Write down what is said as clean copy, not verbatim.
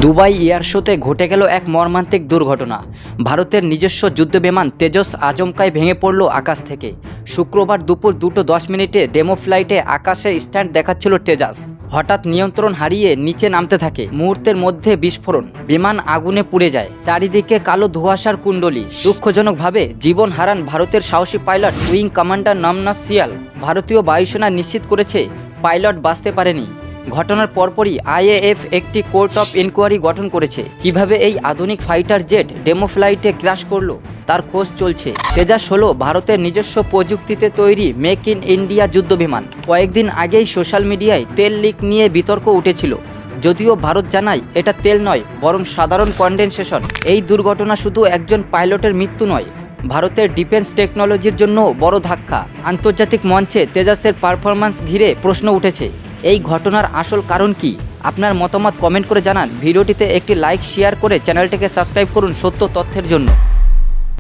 Dubai air শোতে ঘটে গেল এক মর্মান্তিক দুর্ঘটনা। ভারতের নিজস্ব যুদ্ধবিমান তেজস আচমকাই ভেঙে পড়ল আকাশ থেকে। শুক্রবার দুপুর 2:10 ডেমো ফ্লাইটে আকাশে স্ট্যান্ড দেখাচ্ছিল তেজাস। হঠাৎ নিয়ন্ত্রণ হারিয়ে নিচে নামতে থাকে। মুহূর্তের মধ্যে বিস্ফোরণ, বিমান আগুনে পুড়ে যায়, চারিদিকে কালো ধোঁয়াশার কুণ্ডলী। দুঃখজনকভাবে জীবন হারান ভারতের সাহসী পাইলট উইং কমান্ডার নমনাথ সিয়াল। ভারতীয় বায়ুসেনা নিশ্চিত করেছে পাইলট বাঁচতে পারেনি। ঘটনার পরপরই আইএএফ একটি কোর্ট অফ ইনকোয়ারি গঠন করেছে। কিভাবে এই আধুনিক ফাইটার জেট ডেমো ফ্লাইটে ক্র্যাশ করলো তার খোঁজ চলছে। তেজাস হলো ভারতের নিজস্ব প্রযুক্তিতে তৈরি মেক ইন ইন্ডিয়া যুদ্ধবিমান। কয়েকদিন আগেই সোশ্যাল মিডিয়ায় তেল লিক নিয়ে বিতর্ক উঠেছিল, যদিও ভারত জানায় এটা তেল নয়, বরং সাধারণ কনডেনসেশন। এই দুর্ঘটনা শুধু একজন পাইলটের মৃত্যু নয়, ভারতের ডিফেন্স টেকনোলজির জন্য বড় ধাক্কা। আন্তর্জাতিক মঞ্চে তেজাসের পারফরম্যান্স ঘিরে প্রশ্ন উঠেছে, এই ঘটনার আসল কারণ কি? আপনার মতামত কমেন্ট করে জানান। ভিডিওটিতে একটি লাইক শেয়ার করে চ্যানেলটিকে সাবস্ক্রাইব করুন সত্য তথ্যের জন্য।